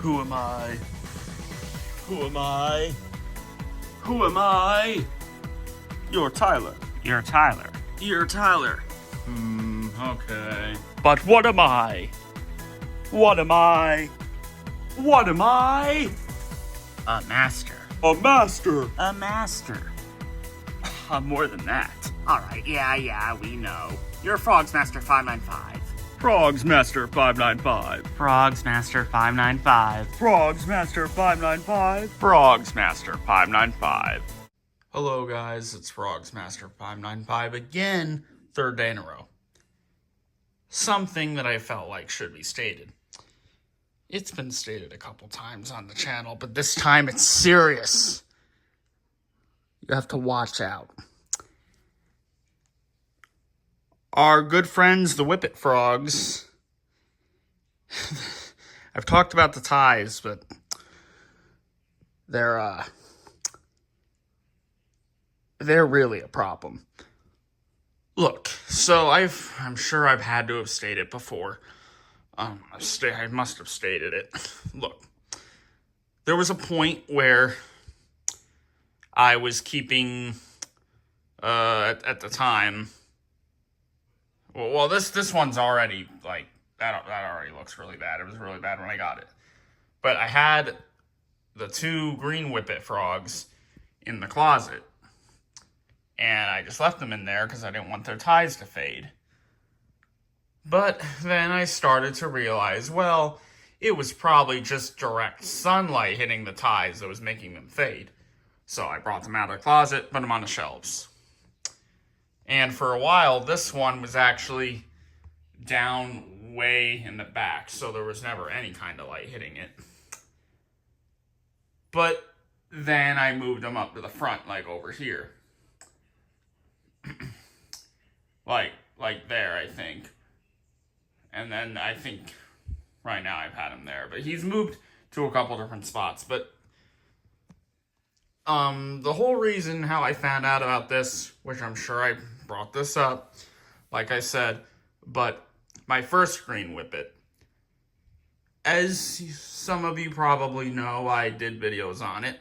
Who am I? Who am I? Who am I? You're Tyler. You're Tyler. You're Tyler. Okay. But what am I? What am I? What am I? A master. A master. A master. I'm more than that. Alright, yeah, we know. You're Frogz Master 595. Frogz Master 595. Frogz Master 595. Frogz Master 595. Frogz Master 595. Hello guys, it's Frogz Master 595 again, third day in a row. Something that I felt like should be stated. It's been stated a couple times on the channel, but this time it's serious. You have to watch out. Our good friends, the Whippet Frogz. I've talked about the ties, but they're really a problem. Look, so I'm sure I've had to have stated it before. I must have stated it. Look, there was a point where I was keeping, at the time. Well, this one's already like that already looks really bad. It was really bad when I got it, but I had the two green Whippet Frogz in the closet, and I just left them in there because I didn't want their ties to fade. But then I started to realize, well, it was probably just direct sunlight hitting the ties that was making them fade. So I brought them out of the closet, put them on the shelves. And for a while, this one was actually down way in the back, so there was never any kind of light hitting it. But then I moved them up to the front, like over here. like there, I think. And then I think right now I've had him there. But he's moved to a couple different spots. But the whole reason how I found out about this, which I'm sure I brought this up, like I said, but my first green Whippet, as some of you probably know, I did videos on it.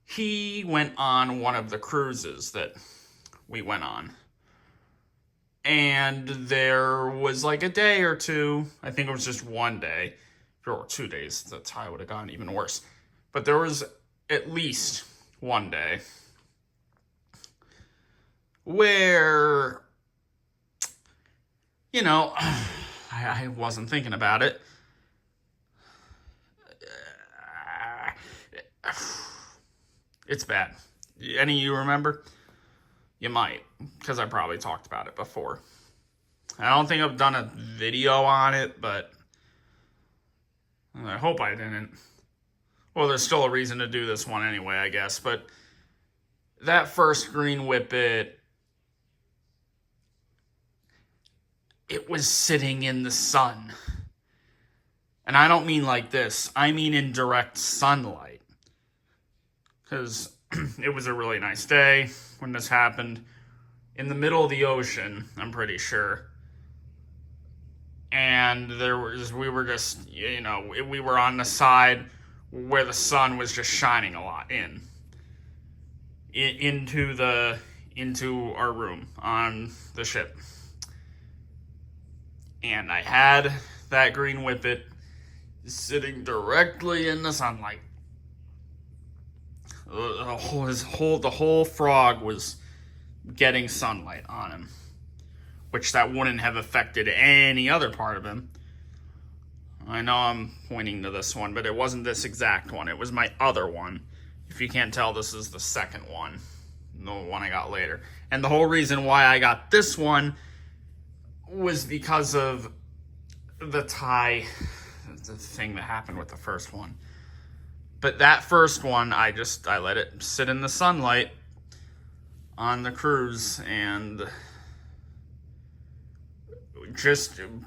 He went on one of the cruises that we went on. And there was like a day or two, I think it was just one day, or 2 days, the tie would have gotten even worse. But there was at least one day where, you know, I wasn't thinking about it. It's bad. Any of you remember? You might, because I probably talked about it before. I don't think I've done a video on it, but I hope I didn't. Well, there's still a reason to do this one anyway, I guess. But that first green Whippet, it was sitting in the sun. And I don't mean like this. I mean in direct sunlight. Because it was a really nice day when this happened. In the middle of the ocean, I'm pretty sure. And we were just, you know, we were on the side where the sun was just shining a lot into our room on the ship. And I had that green Whippet sitting directly in the sunlight. The whole frog was getting sunlight on him, which that wouldn't have affected any other part of him. I know I'm pointing to this one, but it wasn't this exact one. It was my other one. If you can't tell, this is the second one, the one I got later. And the whole reason why I got this one was because of the tie, the thing that happened with the first one. But that first one, I let it sit in the sunlight on the cruise, and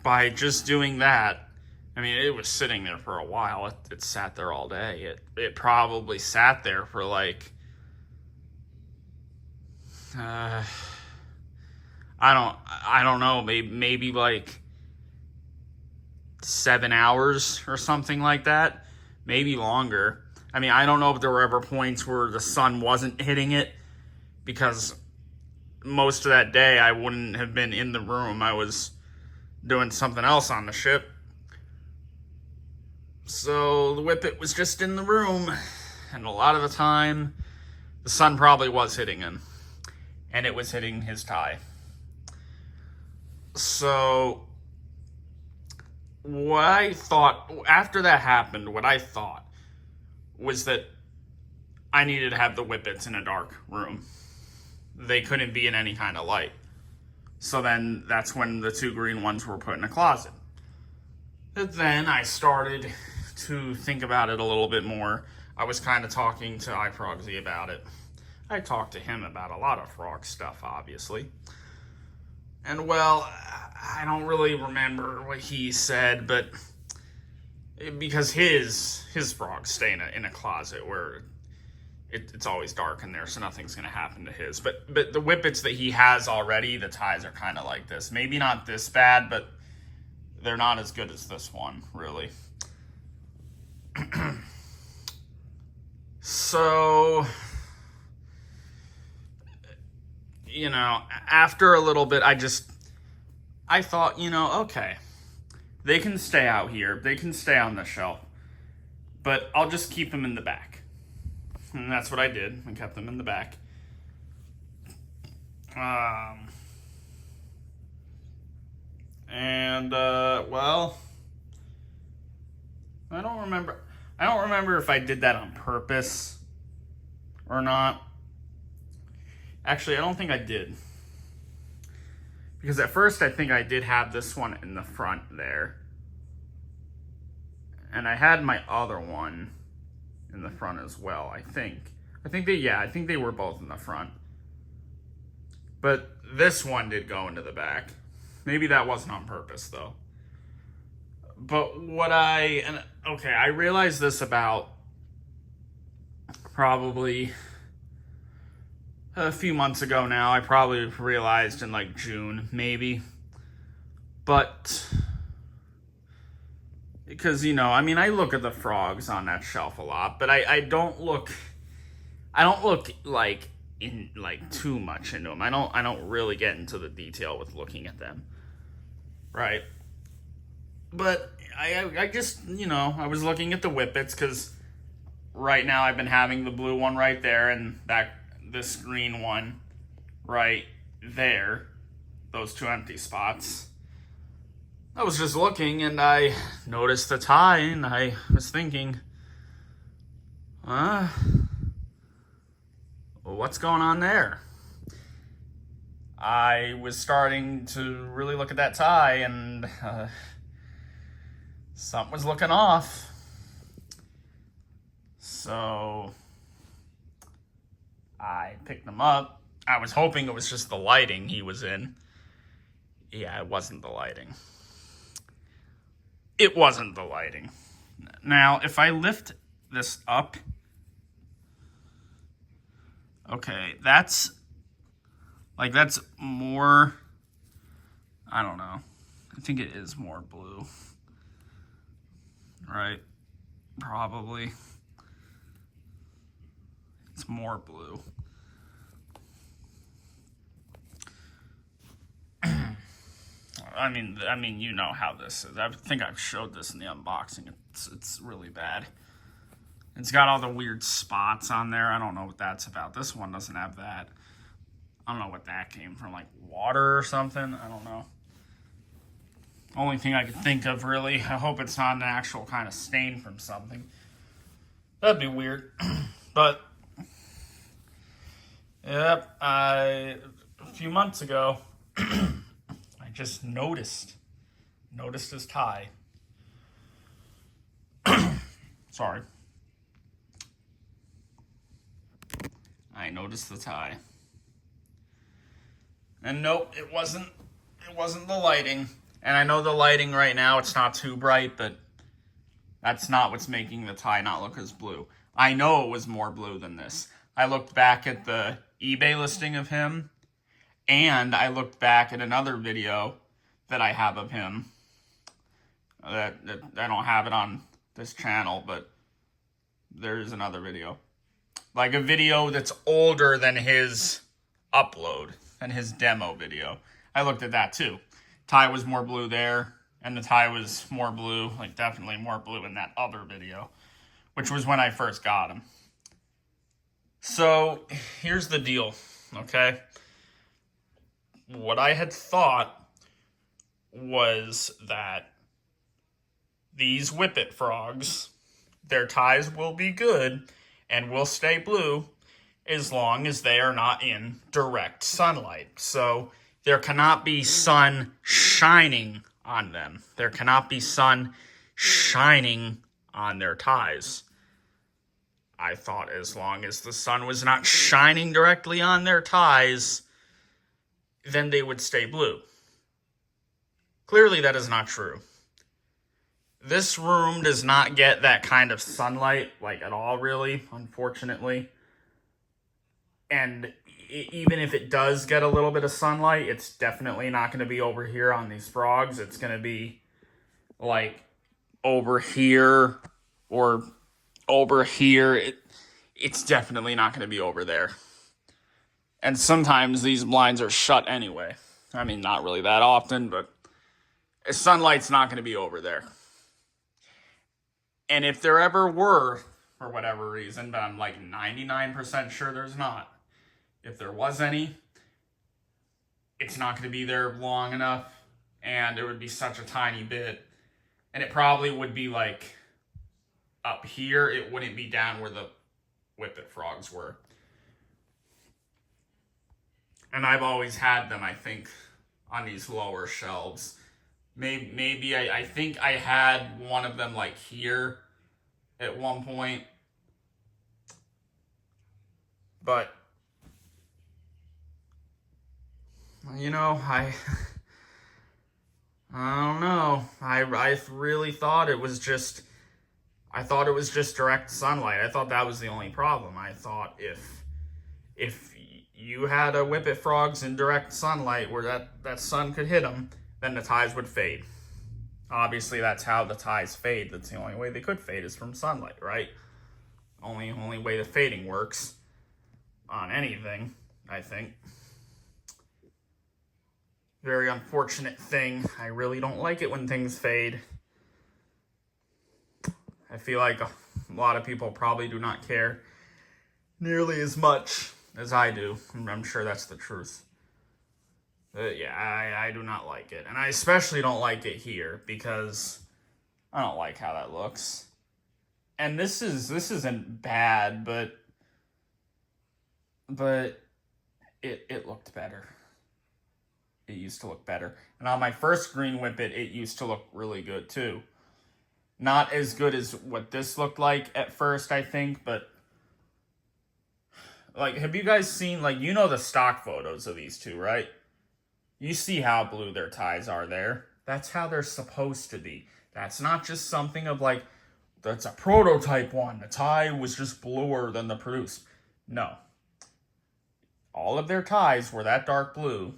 by doing that, I mean, it was sitting there for a while. It sat there all day. It probably sat there for like, I don't know, maybe like 7 hours or something like that, maybe longer. I mean, I don't know if there were ever points where the sun wasn't hitting it, because most of that day I wouldn't have been in the room. I was doing something else on the ship. So the Whippet was just in the room, and a lot of the time the sun probably was hitting him, and it was hitting his tie. So what I thought, after that happened, what I thought was that I needed to have the Whippets in a dark room. They couldn't be in any kind of light. So then that's when the 2 green ones were put in a closet. But then I started to think about it a little bit more. I was kind of talking to Frogz about it. I talked to him about a lot of frog stuff, obviously. And well, I don't really remember what he said, but because his frogs stay in a closet where it's always dark in there, so nothing's going to happen to his. But the Whippets that he has already, the ties are kind of like this. Maybe not this bad, but they're not as good as this one, really. So, you know, after a little bit, I thought, you know, okay, they can stay out here. They can stay on the shelf. But I'll just keep them in the back. And that's what I did. I kept them in the back. Well, I don't remember if I did that on purpose or not. Actually, I don't think I did. Because at first I think I did have this one in the front there. And I had my other one in the front as well, I think. I think they were both in the front. But this one did go into the back. Maybe that wasn't on purpose, though. But I realized this about probably a few months ago now. I probably realized in like June, maybe. But because, you know, I mean, I look at the frogs on that shelf a lot, but I don't look like in like too much into them. I don't really get into the detail with looking at them, right? But I just, you know, I was looking at the Whippets because right now I've been having the blue one right there and this green one right there, those 2 empty spots. I was just looking and I noticed the tie and I was thinking, what's going on there? I was starting to really look at that tie and something was looking off. So I picked them up. I was hoping it was just the lighting he was in. Yeah, it wasn't the lighting. It wasn't the lighting. Now, if I lift this up, okay, that's more, I don't know. I think it is more blue. Right? Probably. It's more blue. I mean, you know how this is. I think I've showed this in the unboxing. It's really bad. It's got all the weird spots on there. I don't know what that's about. This one doesn't have that. I don't know what that came from, like water or something. I don't know. Only thing I could think of, really. I hope it's not an actual kind of stain from something. That'd be weird. But, yep, a few months ago, I just noticed his tie. Sorry. I noticed the tie. And nope, it wasn't the lighting. And I know the lighting right now, it's not too bright, but that's not what's making the tie not look as blue. I know it was more blue than this. I looked back at the eBay listing of him, and I looked back at another video that I have of him. that I don't have it on this channel, but there is another video. Like a video that's older than his upload, than his demo video. I looked at that too. Tie was more blue there, and the tie was more blue, like definitely more blue in that other video, which was when I first got him. So here's the deal, okay? What I had thought was that these Whippet frogs, their ties will be good and will stay blue as long as they are not in direct sunlight. So there cannot be sun shining on them. There cannot be sun shining on their ties. I thought as long as the sun was not shining directly on their ties, then they would stay blue. Clearly that is not true. This room does not get that kind of sunlight, like at all really, unfortunately. And even if it does get a little bit of sunlight, it's definitely not going to be over here on these frogs. It's going to be like over here or over here. It's definitely not going to be over there. And sometimes these blinds are shut anyway. I mean, not really that often, but sunlight's not going to be over there. And if there ever were, for whatever reason, but I'm like 99% sure there's not. If there was any, it's not going to be there long enough, and it would be such a tiny bit. And it probably would be like up here. It wouldn't be down where the Whippet frogs were. And I've always had them, I think, on these lower shelves. Maybe I think I had one of them like here at one point. But, you know, I don't know. I really thought it was just, direct sunlight. I thought that was the only problem. I thought if you had a Whippet frogs in direct sunlight where that sun could hit them, then the ties would fade. Obviously, that's how the ties fade. That's the only way they could fade is from sunlight, right? Only way the fading works on anything, I think. Very unfortunate thing. I really don't like it when things fade. I feel like a lot of people probably do not care nearly as much as I do. I'm sure that's the truth. Yeah, I do not like it. And I especially don't like it here because I don't like how that looks. And this isn't bad, but it looked better. It used to look better. And on my first green Whippet, it used to look really good too. Not as good as what this looked like at first, I think, but like, have you guys seen, like, you know the stock photos of these two, right? You see how blue their ties are there. That's how they're supposed to be. That's not just something of like, that's a prototype one. The tie was just bluer than the produced. No. All of their ties were that dark blue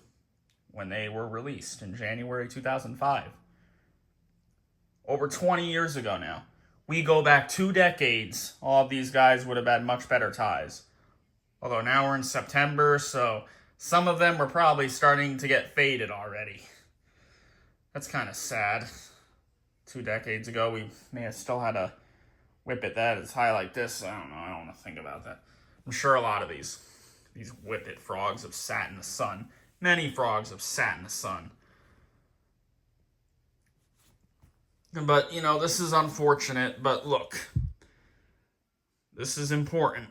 when they were released in January 2005. Over 20 years ago now. We go back 2 decades, all of these guys would have had much better ties. Although now we're in September, so some of them were probably starting to get faded already. That's kind of sad. 2 decades ago, we may have still had a Whippet that is high like this. I don't know. I don't want to think about that. I'm sure a lot of these Whippet frogs have sat in the sun. Many frogs have sat in the sun. But, you know, this is unfortunate. But look, this is important.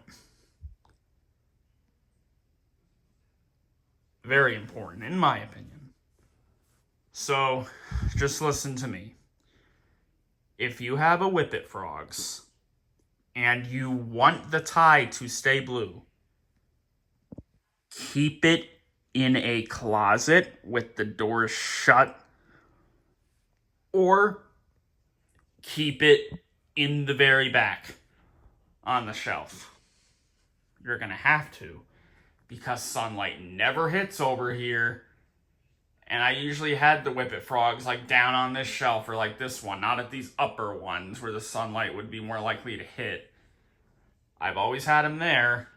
Very important, in my opinion. So, just listen to me. If you have a Whippet frogs and you want the tie to stay blue, keep it in a closet with the doors shut, or keep it in the very back on the shelf. You're going to have to, because sunlight never hits over here, And I usually had the Whippet Frogs like down on this shelf or like this one, not at these upper ones where the sunlight would be more likely to hit. I've always had them there,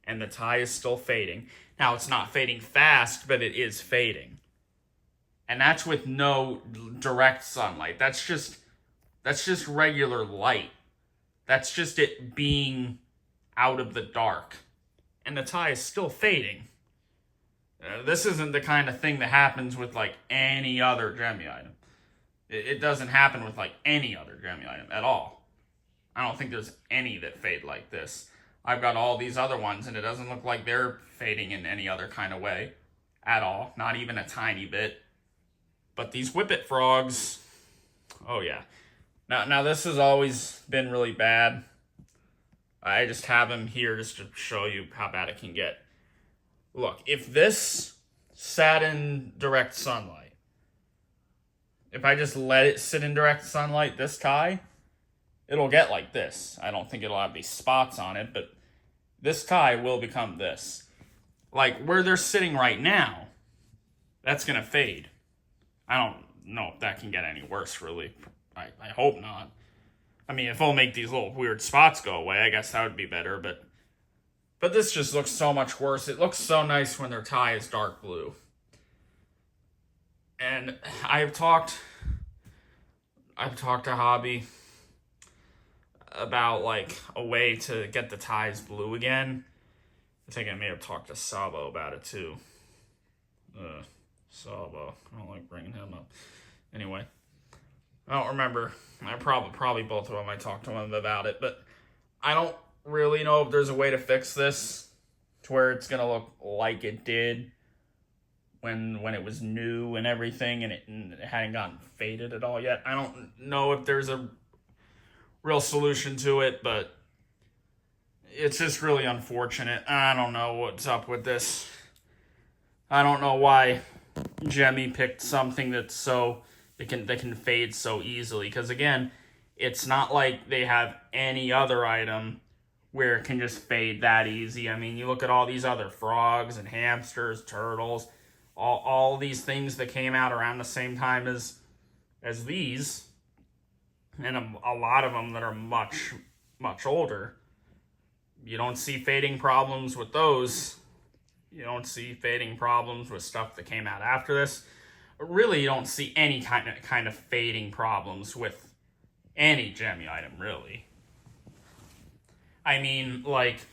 and the tie is still fading. Now, it's not fading fast, but it is fading. And that's with no direct sunlight. That's just regular light. That's just it being out of the dark. And the tie is still fading. This isn't the kind of thing that happens with like any other Gemmy item. It doesn't happen with like any other Gemmy item at all. I don't think there's any that fade like this. I've got all these other ones and it doesn't look like they're fading in any other kind of way at all. Not even a tiny bit. But these Whippet Frogs, oh yeah. Now this has always been really bad. I just have them here just to show you how bad it can get. Look, if this sat in direct sunlight, if I just let it sit in direct sunlight, this tie, it'll get like this. I don't think it'll have these spots on it, but this tie will become this. Like where they're sitting right now, that's going to fade. I don't know if that can get any worse, really. I hope not. I mean, if it'll make these little weird spots go away, I guess that would be better, but this just looks so much worse. It looks so nice when their tie is dark blue. And I've talked to Hobby about like a way to get the ties blue again. I think I may have talked to Sabo about it too. Sabo, I don't like bringing him up. Anyway, I don't remember. I probably both of them. I talked to them about it, but I don't really know if there's a way to fix this to where it's gonna look like it did when it was new and everything, and it hadn't gotten faded at all yet. I don't know if there's a real solution to it, but it's just really unfortunate. I don't know what's up with this. I don't know why Gemmy picked something that's so that can fade so easily, because again, it's not like they have any other item where it can just fade that easy. I mean, you look at all these other frogs and hamsters, turtles, all these things that came out around the same time as these, and a lot of them that are much, much older. You don't see fading problems with those. You don't see fading problems with stuff that came out after this. Really, you don't see any kind of fading problems with any Gemmy item, really. I mean, like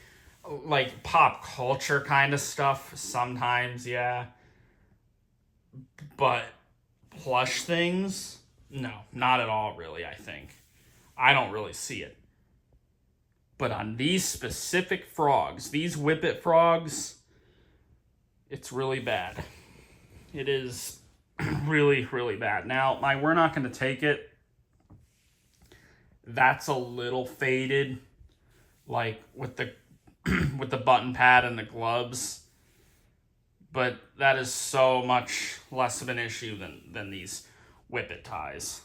pop culture kind of stuff, sometimes, yeah. But plush things, no, not at all, really, I think. I don't really see it. But on these specific frogs, these Whippet Frogs, it's really bad. It is really, really bad. Now, we're not going to take it. That's a little faded, like with the with the button pad and the gloves. But that is so much less of an issue than these Whippet ties.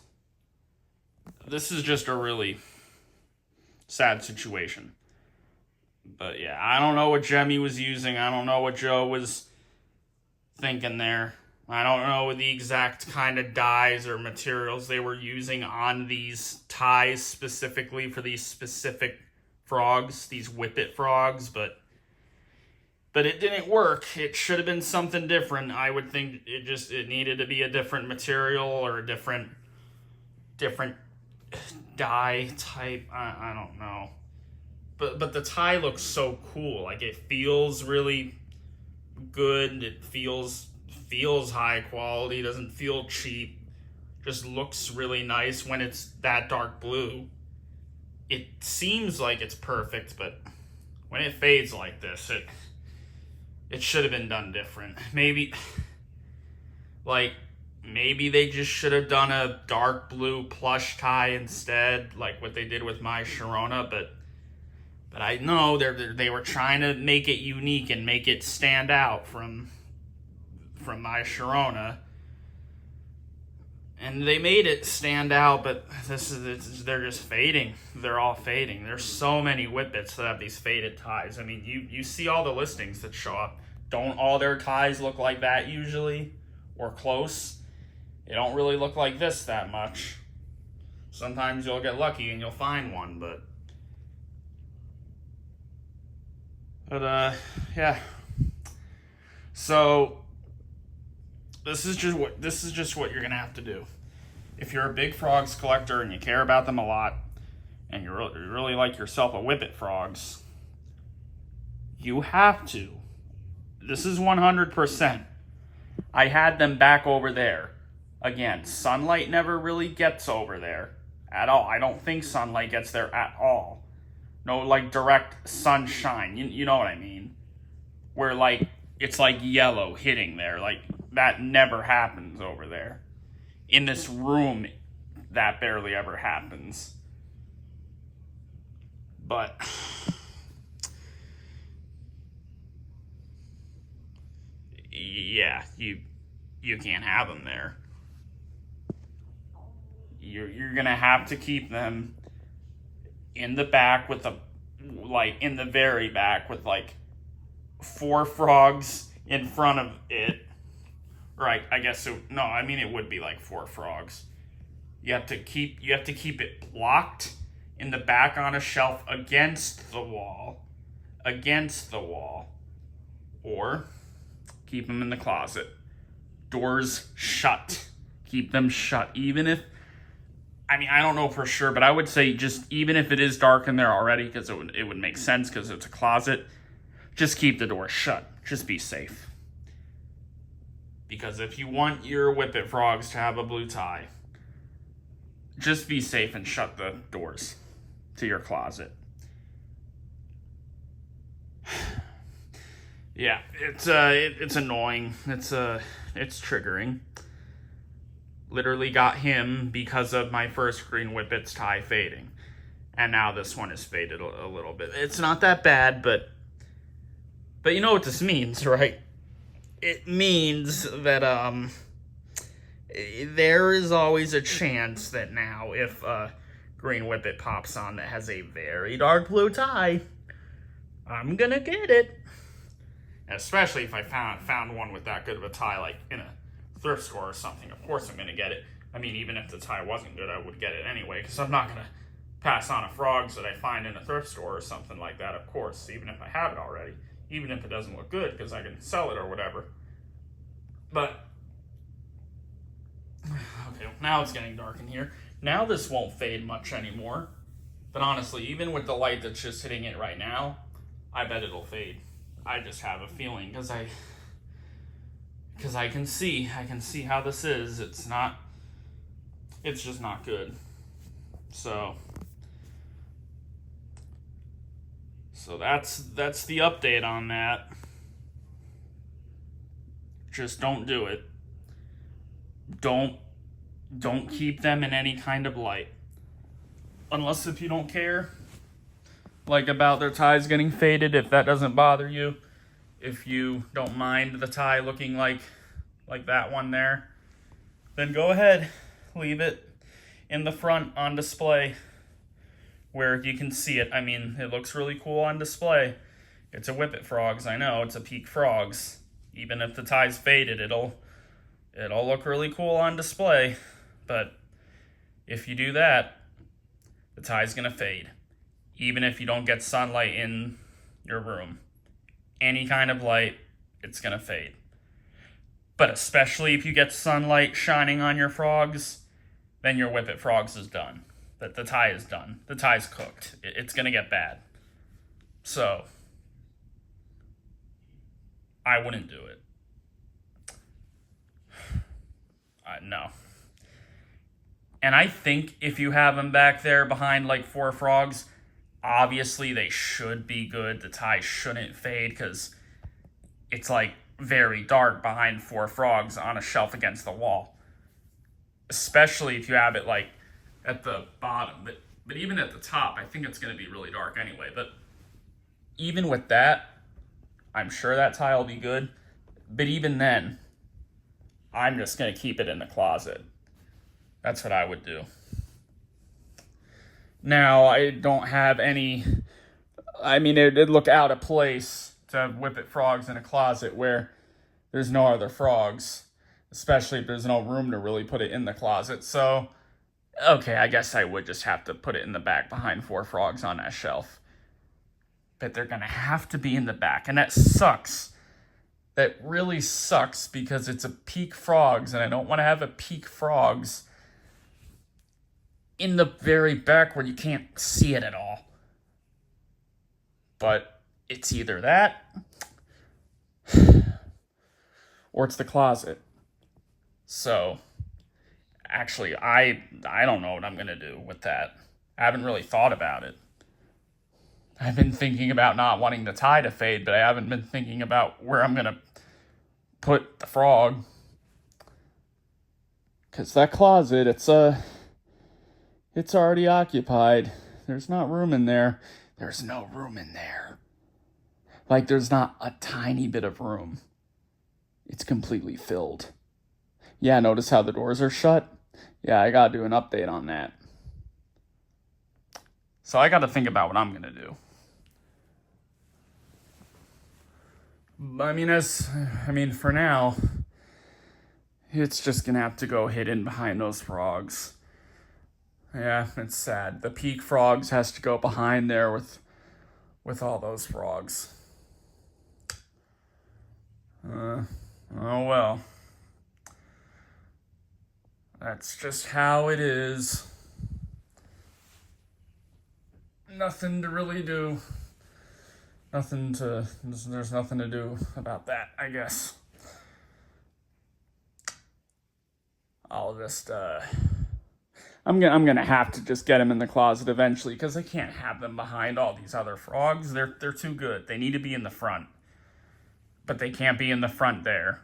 This is just a really sad situation. But yeah, I don't know what Gemmy was using. I don't know what Joe was thinking there. I don't know the exact kind of dyes or materials they were using on these ties specifically for these specific frogs, these Whippet Frogs, but it didn't work. It should have been something different. I would think it needed to be a different material or a different dye type. I don't know. But the tie looks so cool. Like, it feels really good. It feels high quality. Doesn't feel cheap. Just looks really nice when it's that dark blue. It seems like it's perfect, but when it fades like this, it should have been done different. Maybe they just should have done a dark blue plush tie instead, like what they did with my Sharona, but I know they were trying to make it unique and make it stand out from my Sharona. And they made it stand out, but they're just fading. They're all fading. There's so many Whippets that have these faded ties. I mean, you see all the listings that show up. Don't all their ties look like that usually? or close, it don't really look like this that much. Sometimes you'll get lucky and you'll find one, but yeah. So this is just what you're gonna have to do. If you're a big Frogz collector and you care about them a lot, and you really like yourself a Whippet Frogz, you have to. This is 100%. I had them back over there. Again, sunlight never really gets over there at all. I don't think sunlight gets there at all. No, like direct sunshine. You know what I mean? Where like it's like yellow hitting there. Like that never happens over there. In this room, that barely ever happens. But yeah, you can't have them there. You're gonna have to keep them in the back with in the very back with like 4 Frogz in front of it. Right, I guess so. No, I mean it would be like 4 Frogz. You have to keep it blocked in the back on a shelf against the wall. Or keep them in the closet. Doors shut. Keep them shut. Even if, I mean, I don't know for sure, but I would say just even if it is dark in there already, because it would make sense because it's a closet, just keep the door shut. Just be safe. Because if you want your Whippet Frogz to have a blue tie, just be safe and shut the doors to your closet. Yeah, it's annoying. It's triggering. Literally got him because of my first green Whippet's tie fading. And now this one is faded a little bit. It's not that bad, but you know what this means, right? It means that there is always a chance that now if green Whippet pops on that has a very dark blue tie, I'm gonna get it. Especially if I found one with that good of a tie, like in a thrift store or something. Of course I'm gonna get it. I mean, even if the tie wasn't good, I would get it anyway, because I'm not gonna pass on a Frogz that I find in a thrift store or something like that, of course, even if I have it already. Even if it doesn't look good, because I can sell it or whatever. But, okay, now it's getting dark in here. Now this won't fade much anymore. But honestly, even with the light that's just hitting it right now, I bet it'll fade. I just have a feeling, because I can see how this is. It's just not good. So that's the update on that. Just don't do it. Don't keep them in any kind of light. Unless if you don't care, like about their ties getting faded, if that doesn't bother you, if you don't mind the tie looking like that one there, then go ahead, leave it in the front on display where you can see it. I mean, it looks really cool on display. It's a Whippet Frogz, I know, it's a peak Frogz. Even if the tie's faded, it'll look really cool on display. But if you do that, the tie's gonna fade. Even if you don't get sunlight in your room. Any kind of light, it's gonna fade. But especially if you get sunlight shining on your Frogz, then your Whippet Frogz is done. That the tie is done. The tie's cooked. It's gonna get bad. So I wouldn't do it. No. And I think if you have them back there behind like 4 Frogz, obviously they should be good. The tie shouldn't fade because it's like very dark behind 4 Frogz on a shelf against the wall. Especially if you have it like at the bottom. But even at the top, I think it's going to be really dark anyway. But even with that, I'm sure that tie will be good. But even then, I'm just going to keep it in the closet. That's what I would do. Now, I don't have any... I mean, it'd look out of place to have Whippet Frogz in a closet where there's no other Frogz. especially if there's no room to really put it in the closet. So, okay, I guess I would just have to put it in the back behind 4 frogs on that shelf. But they're going to have to be in the back, and that sucks. That really sucks because it's a peak Frogz, and I don't want to have a peak Frogz in the very back where you can't see it at all. But it's either that or it's the closet. So, actually, I don't know what I'm going to do with that. I haven't really thought about it. I've been thinking about not wanting the tie to fade, but I haven't been thinking about where I'm going to put the frog. Because that closet, it's already occupied. There's not room in there. There's no room in there. Like, there's not a tiny bit of room. It's completely filled. Yeah, notice how the doors are shut? Yeah, I gotta do an update on that. So I gotta think about what I'm gonna do. For now, it's just gonna have to go hidden behind those frogs. Yeah, it's sad. The peak Frogz has to go behind there with all those frogs. Oh well. That's just how it is. Nothing to really do. There's nothing to do about that, I guess. I'll just, I'm gonna have to just get them in the closet eventually, because I can't have them behind all these other frogs. They're too good. They need to be in the front. But they can't be in the front there.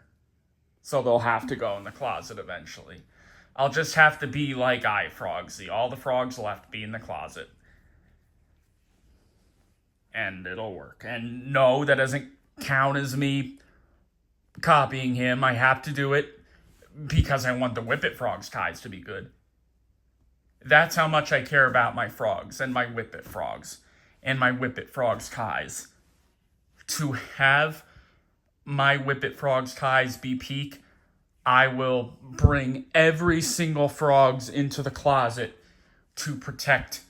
So they'll have to go in the closet eventually. I'll just have to be like Frogzy. All the frogs will have to be in the closet. And it'll work. And no, that doesn't count as me copying him. I have to do it because I want the Whippet Frogz ties to be good. That's how much I care about my frogs and my Whippet Frogz and my Whippet Frogz ties. To have my Whippet Frogz ties be peak, I will bring every single Frogz into the closet to protect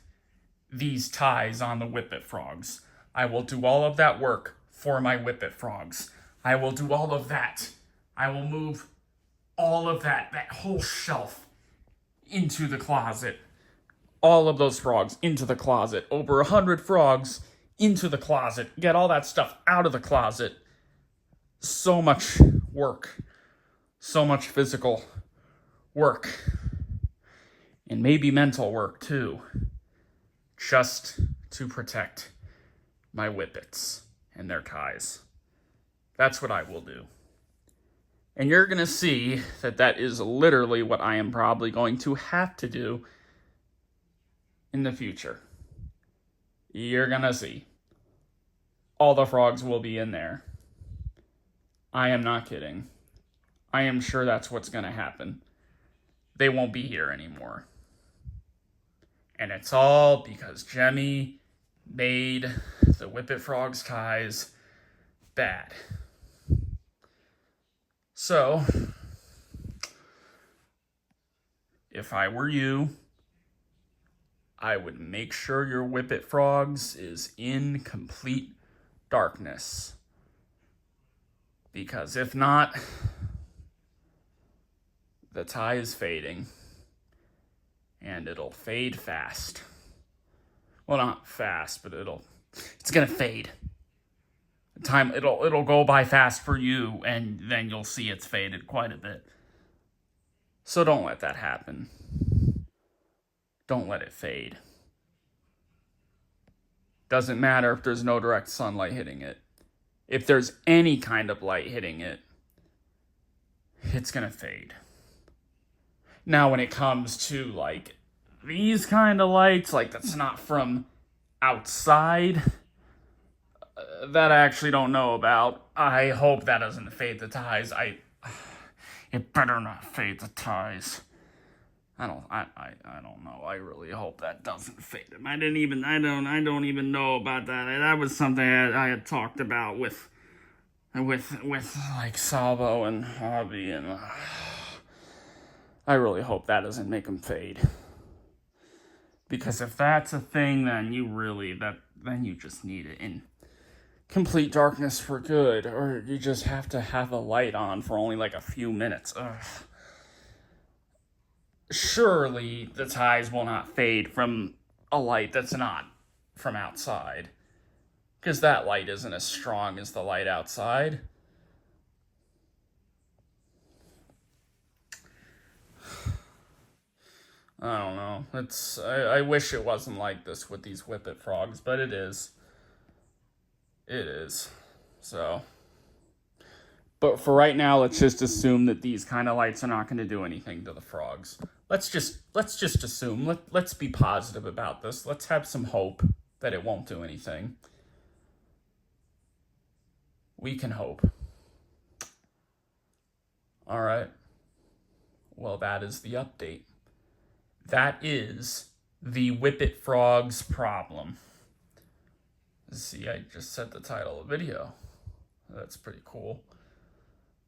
these ties on the Whippet Frogz. I will do all of that work for my Whippet Frogz. I will do all of that. I will move all of that whole shelf into the closet. All of those frogs into the closet. Over 100 frogs into the closet. Get all that stuff out of the closet. So much work. So much physical work. And maybe mental work too. Just to protect my Whippets and their ties. That's what I will do. And you're going to see that is literally what I am probably going to have to do in the future. You're going to see. All the frogs will be in there. I am not kidding. I am sure that's what's going to happen. They won't be here anymore. And it's all because Jemmy made the Whippet Frogz ties bad. So, if I were you, I would make sure your Whippet Frogz is in complete darkness. Because if not, the tie is fading. And it'll fade fast. Well, not fast, but it's gonna fade. It'll go by fast for you, and then you'll see it's faded quite a bit. So don't let that happen. Don't let it fade. Doesn't matter if there's no direct sunlight hitting it. If there's any kind of light hitting it, it's gonna fade. Now, when it comes to, like, these kind of lights, like, that's not from outside, that I actually don't know about. I hope that doesn't fade the ties. It better not fade the ties. I don't know. I really hope that doesn't fade them. I don't even know about that. That was something I had talked about with like Salvo and Hobby, and I really hope that doesn't make them fade. Because if that's a thing, then then you just need it in complete darkness for good, or you just have to have a light on for only like a few minutes. Ugh. Surely the ties will not fade from a light that's not from outside, because that light isn't as strong as the light outside. I don't know. I wish it wasn't like this with these Whippet frogs, but it is. It is. So, but for right now, let's just assume that these kind of lights are not going to do anything to the frogs. Let's just assume. Let's be positive about this. Let's have some hope that it won't do anything. We can hope. All right. Well, that is the update. That is the Whippet Frogz problem. See, I just set the title of the video. That's pretty cool.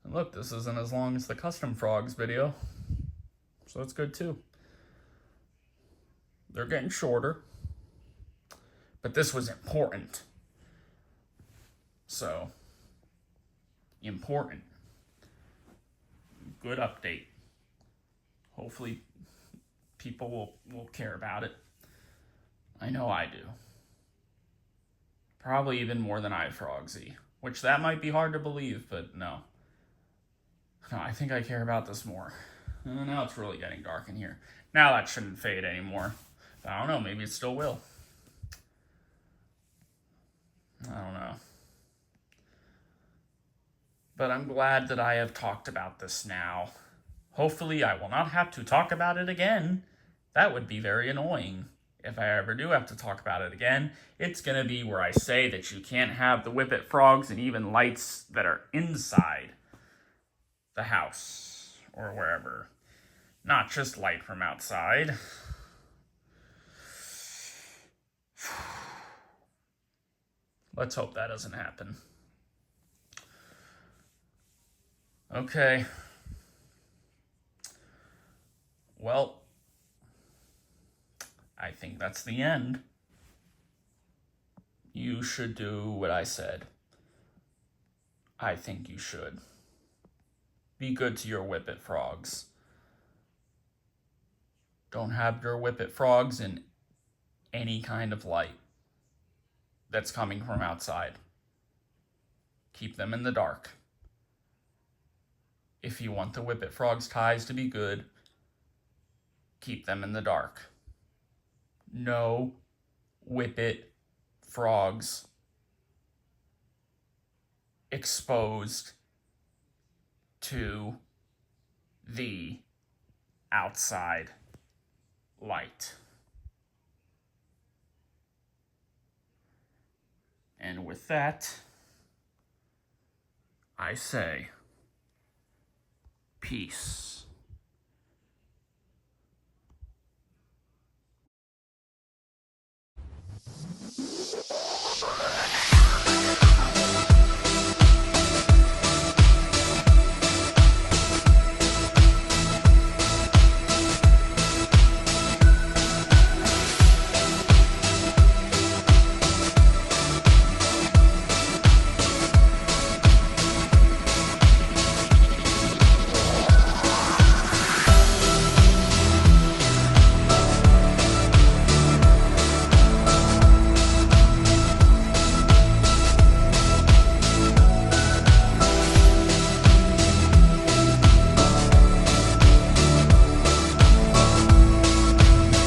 And look, this isn't as long as the custom Frogz video, so that's good too. They're getting shorter, but this was important. So, important. Good update. Hopefully people will care about it. I know I do. Probably even more than I, Frogzy. Which that might be hard to believe, but no. No, I think I care about this more. Now it's really getting dark in here. Now that shouldn't fade anymore. I don't know, maybe it still will. I don't know. But I'm glad that I have talked about this now. Hopefully I will not have to talk about it again. That would be very annoying. If I ever do have to talk about it again, it's going to be where I say that you can't have the Whippet frogs and even lights that are inside the house or wherever. Not just light from outside. Let's hope that doesn't happen. Okay. Well, I think that's the end. You should do what I said. I think you should. Be good to your Whippet frogs. Don't have your Whippet frogs in any kind of light that's coming from outside. Keep them in the dark. If you want the Whippet frogs' ties to be good, keep them in the dark. No Whippet frogs exposed to the outside light. And with that, I say, peace.